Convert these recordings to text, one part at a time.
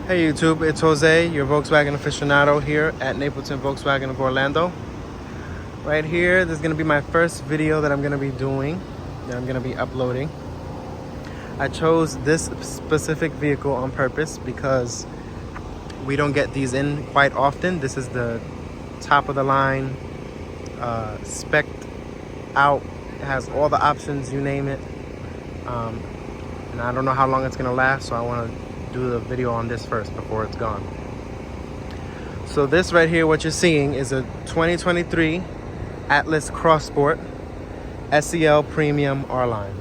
Hey YouTube, it's Jose, your Volkswagen aficionado here at Napleton Volkswagen of Orlando. Right here, this is going to be my first video that I'm going to be doing, that I'm going to be uploading. I chose this specific vehicle on purpose because we don't get these in quite often. This is the top of the line, spec'd out. It has all the options, you name it. And I don't know how long it's going to last, so I want to do the video on this first before it's gone. So this right here, what you're seeing is a 2023 Atlas Cross Sport SEL Premium R-Line.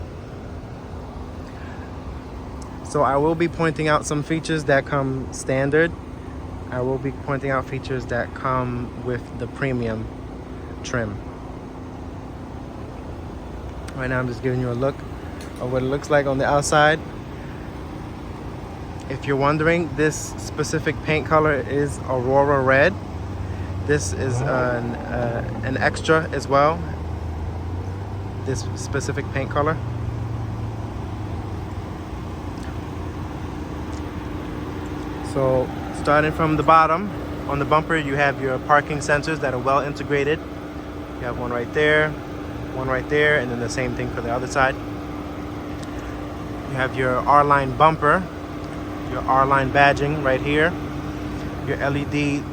So I will be pointing out some features that come standard. I will be pointing out features that come with the premium trim. Right now I'm just giving you a look of what it looks like on the outside. If you're wondering, this specific paint color is Aurora red. This is an extra as well, this specific paint color. So starting from the bottom, on the bumper you have your parking sensors that are well integrated. You have one right there, and then the same thing for the other side. You have your R-Line bumper, your R-Line badging right here, your LED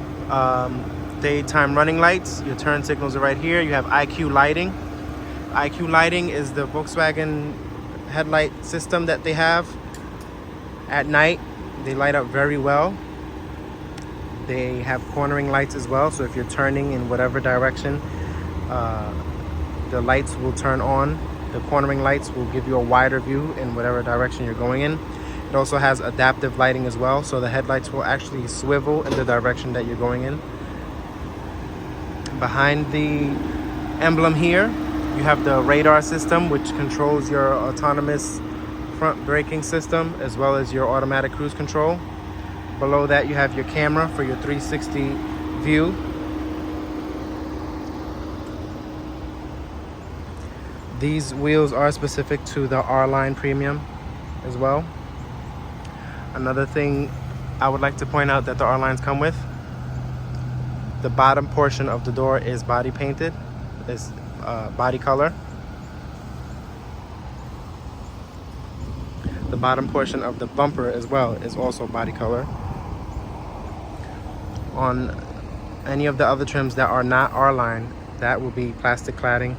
daytime running lights, your turn signals are right here. You have IQ lighting. IQ lighting is the Volkswagen headlight system that they have at night. They light up very well. They have cornering lights as well, so if you're turning in whatever direction, the lights will turn on. The cornering lights will give you a wider view in whatever direction you're going in. It also has adaptive lighting as well, so the headlights will actually swivel in the direction that you're going in. Behind the emblem here, you have the radar system, which controls your autonomous front braking system as well as your automatic cruise control. Below that, you have your camera for your 360 view. These wheels are specific to the R-Line Premium as well. Another thing I would like to point out that the R-Lines come with, the bottom portion of the door is body painted, is body color. The bottom portion of the bumper as well is also body color. On any of the other trims that are not R-Line, that will be plastic cladding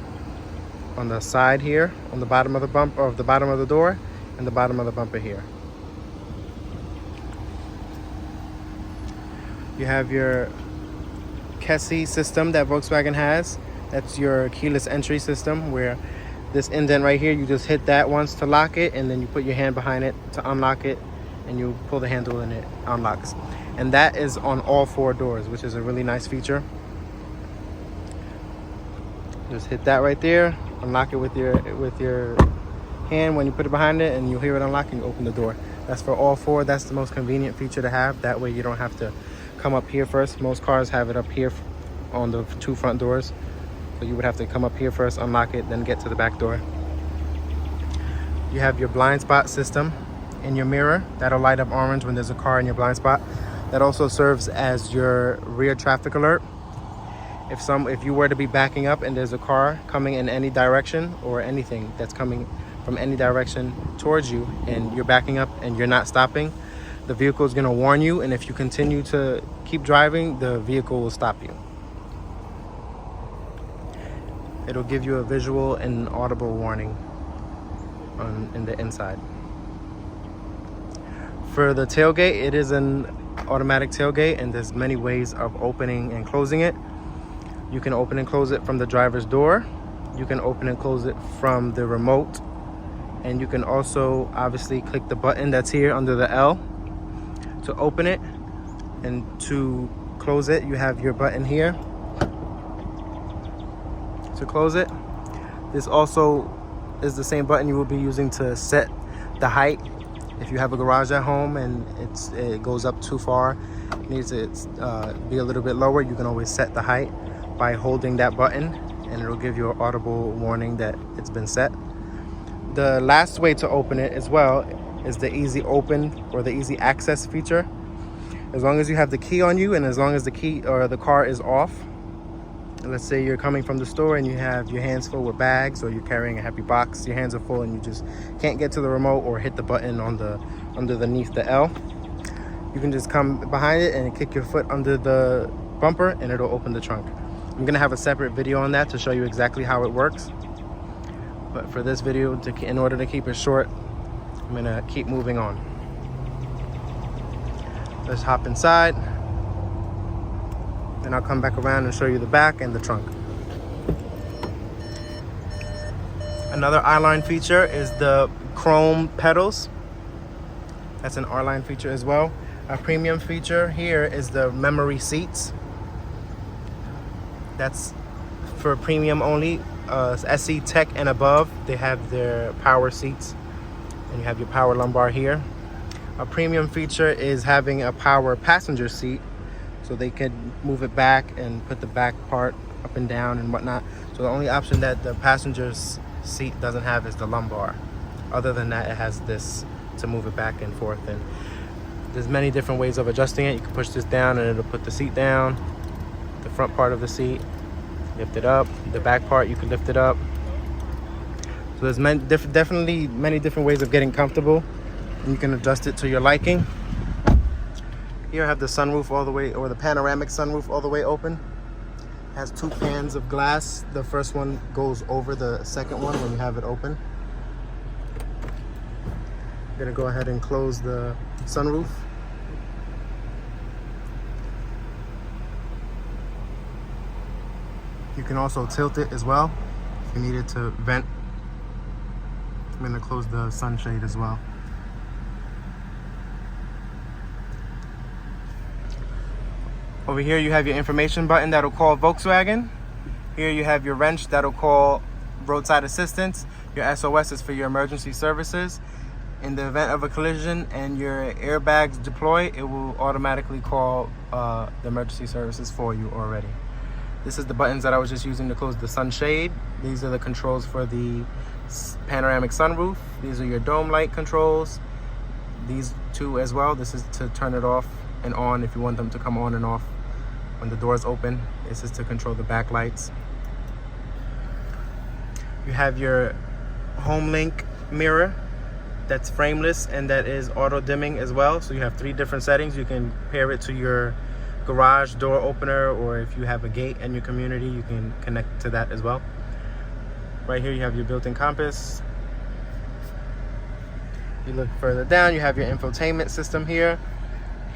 on the side here, on the bottom of the bumper, of the bottom of the door, and the bottom of the bumper here. You have your KESI system that Volkswagen has. That's your keyless entry system, where this indent right here, you just hit that once to lock it, and then you put your hand behind it to unlock it, and you pull the handle and it unlocks. And that is on all four doors, which is a really nice feature. Just hit that right there, unlock it with your hand when you put it behind it, and you'll hear it unlock and you open the door. That's for all four. That's the most convenient feature to have. That way you don't have to come up here first. Most cars have it up here on the two front doors. So you would have to come up here first, unlock it, then get to the back door. You have your blind spot system in your mirror. That'll light up orange when there's a car in your blind spot. That also serves as your rear traffic alert. If you were to be backing up and there's a car coming in any direction, or anything that's coming from any direction towards you, and you're backing up and you're not stopping, the vehicle is going to warn you, and if you continue to keep driving, the vehicle will stop you. It'll give you a visual and audible warning in the inside. For the tailgate, it is an automatic tailgate, and there's many ways of opening and closing it. You can open and close it from the driver's door. You can open and close it from the remote. And you can also obviously click the button that's here under the L to open it. And to close it, you have your button here to close it. This also is the same button you will be using to set the height. If you have a garage at home and it goes up too far, it needs to be a little bit lower, you can always set the height by holding that button, and it'll give you an audible warning that it's been set. The last way to open it as well is the easy open or the easy access feature. As long as you have the key on you, and as long as the key or the car is off. Let's say you're coming from the store and you have your hands full with bags, or you're carrying a heavy box, your hands are full and you just can't get to the remote or hit the button on the underneath the L. You can just come behind it and kick your foot under the bumper and it'll open the trunk. I'm gonna have a separate video on that to show you exactly how it works. But for this video, in order to keep it short, I'm gonna keep moving on. Let's hop inside. Then I'll come back around and show you the back and the trunk. Another I-line feature is the chrome pedals. That's an R-line feature as well. A premium feature here is the memory seats. That's for premium only. SE Tech and above, they have their power seats, and you have your power lumbar here. A premium feature is having a power passenger seat, so they can move it back and put the back part up and down and whatnot. So the only option that the passenger's seat doesn't have is the lumbar. Other than that, it has this to move it back and forth. And there's many different ways of adjusting it. You can push this down and it'll put the seat down, the front part of the seat, lift it up. The back part, you can lift it up. So there's definitely many different ways of getting comfortable, and you can adjust it to your liking. Here I have the sunroof all the way, or the panoramic sunroof all the way open. It has two panes of glass. The first one goes over the second one when you have it open. I'm gonna go ahead and close the sunroof. You can also tilt it as well if you need it to vent. I'm gonna close the sunshade as well. Over here you have your information button that'll call Volkswagen. Here you have your wrench that'll call roadside assistance. Your SOS is for your emergency services. In the event of a collision and your airbags deploy, it will automatically call the emergency services for you already. This is the buttons that I was just using to close the sunshade. These are the controls for the panoramic sunroof. These are your dome light controls. These two as well. This is to turn it off and on if you want them to come on and off when the doors open. This is to control the back lights. You have your home link mirror that's frameless and that is auto dimming as well. So you have 3 different settings. You can pair it to your garage door opener, or if you have a gate in your community, you can connect to that as well. Right here you have your built-in compass. You look further down, you have your infotainment system here.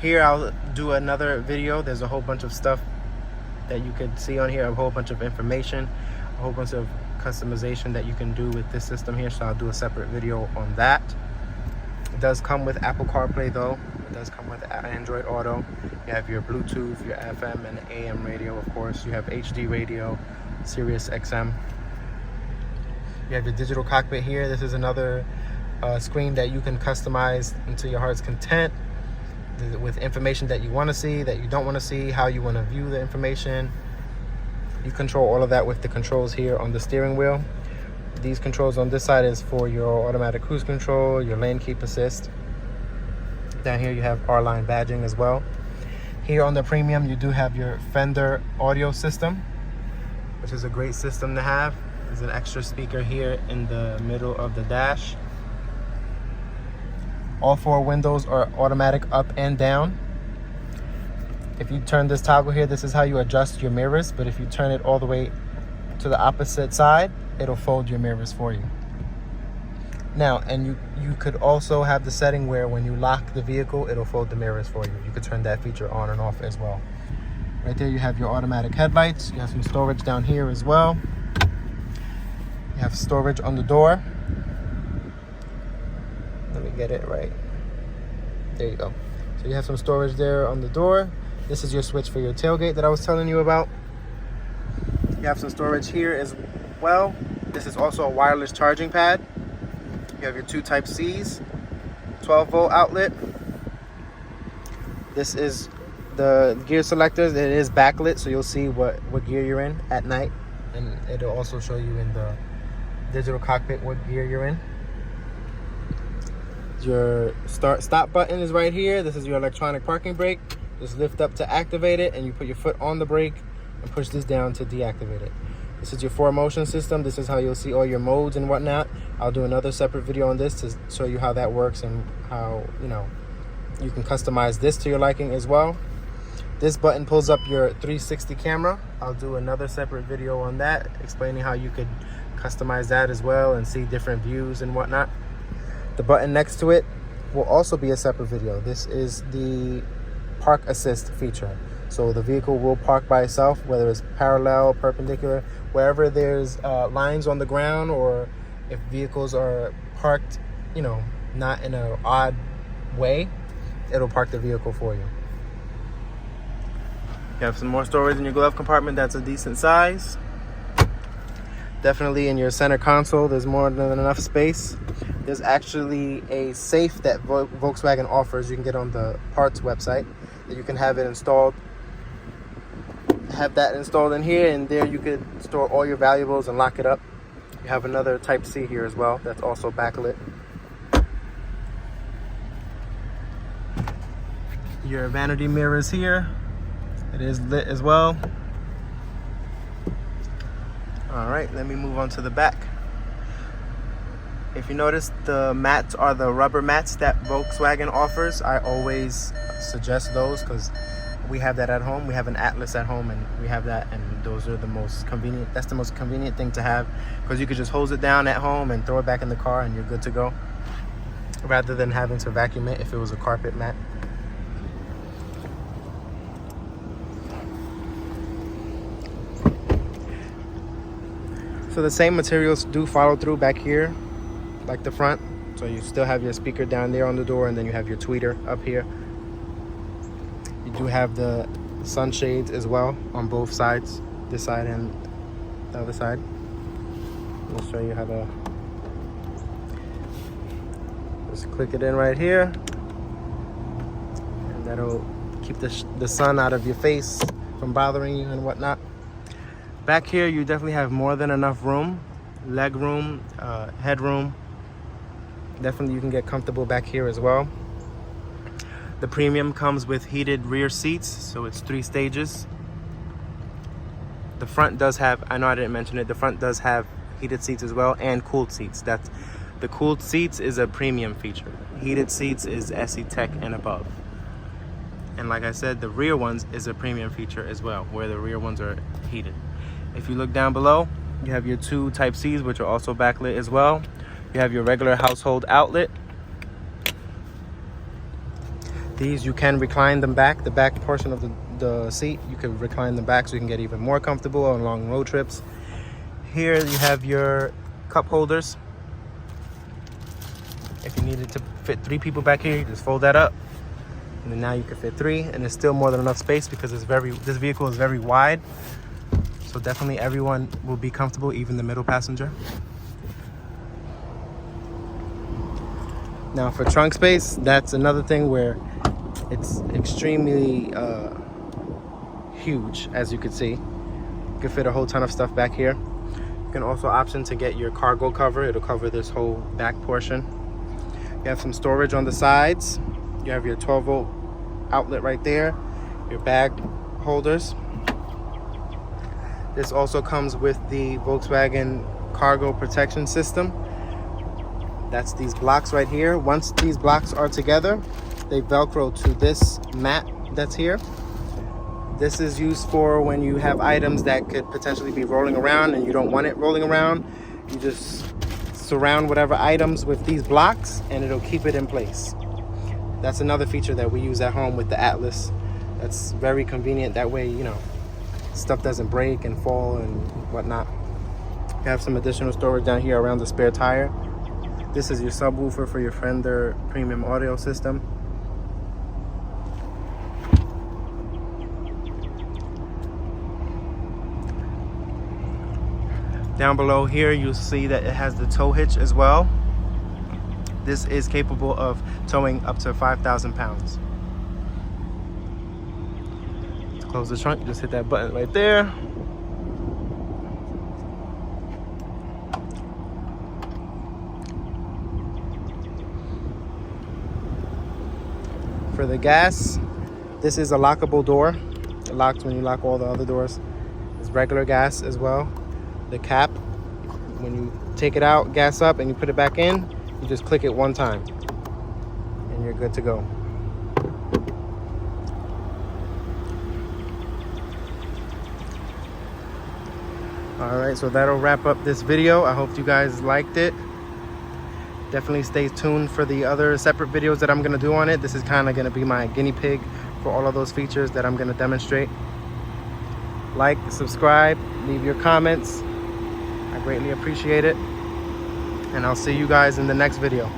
Here I'll do another video. There's a whole bunch of stuff that you could see on here, a whole bunch of information, a whole bunch of customization that you can do with this system here, so I'll do a separate video on that. It does come with Apple CarPlay though. It does come with Android Auto. You have your Bluetooth, your FM and AM radio, of course. You have HD radio, Sirius XM. You have your digital cockpit here. This is another screen that you can customize into your heart's content, with information that you want to see, that you don't want to see, how you want to view the information. You control all of that with the controls here on the steering wheel. These controls on this side is for your automatic cruise control, your lane keep assist. Down here you have R-line badging as well. Here on the premium you do have your Fender audio system, which is a great system to have. There's an extra speaker here in the middle of the dash. All 4 windows are automatic up and down. If you turn this toggle here, this is how you adjust your mirrors, but if you turn it all the way to the opposite side, it'll fold your mirrors for you. Now, and you could also have the setting where when you lock the vehicle, it'll fold the mirrors for you. You could turn that feature on and off as well. Right there you have your automatic headlights. You have some storage down here as well. You have storage on the door. Let me get it right. There you go. So you have some storage there on the door. This is your switch for your tailgate that I was telling you about. You have some storage here as well. This is also a wireless charging pad. You have your 2 Type-Cs, 12-volt outlet. This is the gear selectors. It is backlit, so you'll see what gear you're in at night. And it'll also show you in the digital cockpit what gear you're in. Your stop button is right here. This is your electronic parking brake. Just lift up to activate it, and you put your foot on the brake and push this down to deactivate it. This is your 4Motion system. This is how you'll see all your modes and whatnot. I'll do another separate video on this to show you how that works and how, you know, you can customize this to your liking as well. This button pulls up your 360 camera. I'll do another separate video on that, explaining how you could customize that as well and see different views and whatnot. The button next to it will also be a separate video. This is the park assist feature. So the vehicle will park by itself, whether it's parallel, perpendicular, wherever there's lines on the ground, or if vehicles are parked, you know, not in an odd way, it'll park the vehicle for you. You have some more storage in your glove compartment. That's a decent size. Definitely in your center console, there's more than enough space. There's actually a safe that Volkswagen offers. You can get on the parts website, that you can have it installed. Have that installed in here, and there you could store all your valuables and lock it up. You have another Type C here as well that's also backlit. Your vanity mirror is here. It is lit as well. All right, let me move on to the back. If you notice, the mats are the rubber mats that Volkswagen offers. I always suggest those because we have that at home. We have an Atlas at home, and we have that, and those are the most convenient. That's the most convenient thing to have, because you could just hose it down at home and throw it back in the car and you're good to go, rather than having to vacuum it if it was a carpet mat. So the same materials do follow through back here, like the front. So you still have your speaker down there on the door, and then you have your tweeter up here. You do have the sunshades as well on both sides, this side and the other side. I'll show you how to just click it in right here, and that'll keep the sun out of your face from bothering you and whatnot. Back here, you definitely have more than enough room, leg room, head room. Definitely you can get comfortable back here as well. The Premium comes with heated rear seats, so it's 3 stages. The front does have, I know I didn't mention it, the front does have heated seats as well, and cooled seats. The cooled seats is a Premium feature. Heated seats is SE Tech and above. And like I said, the rear ones is a Premium feature as well, where the rear ones are heated. If you look down below, you have your 2 Type Cs, which are also backlit as well. You have your regular household outlet. These, you can recline them back. The back portion of the seat, you can recline them back so you can get even more comfortable on long road trips. Here you have your cup holders. If you needed to fit 3 people back here, you just fold that up. And then now you can fit 3, and it's still more than enough space because this vehicle is very wide. So definitely everyone will be comfortable, even the middle passenger. Now for trunk space, that's another thing where it's extremely huge, as you can see. You can fit a whole ton of stuff back here. You can also option to get your cargo cover. It'll cover this whole back portion. You have some storage on the sides. You have your 12-volt outlet right there, your bag holders. This also comes with the Volkswagen cargo protection system. That's these blocks right here. Once these blocks are together, they Velcro to this mat that's here. This is used for when you have items that could potentially be rolling around and you don't want it rolling around. You just surround whatever items with these blocks and it'll keep it in place. That's another feature that we use at home with the Atlas. That's very convenient. That way, you know, stuff doesn't break and fall and whatnot. You have some additional storage down here around the spare tire. This is your subwoofer for your Fender premium audio system. Down below here, you'll see that it has the tow hitch as well. This is capable of towing up to 5,000 pounds. To close the trunk, just hit that button right there. For the gas, This is a lockable door. It locks when you lock all the other doors. It's regular gas as well. The cap, when you take it out, gas up, and you put it back in, you just click it one time and you're good to go. All right, so that'll wrap up this video. I hope you guys liked it. Definitely stay tuned for the other separate videos that I'm gonna do on it. This is kind of gonna be my guinea pig for all of those features that I'm gonna demonstrate. Like, subscribe, leave your comments. I greatly appreciate it. And I'll see you guys in the next video.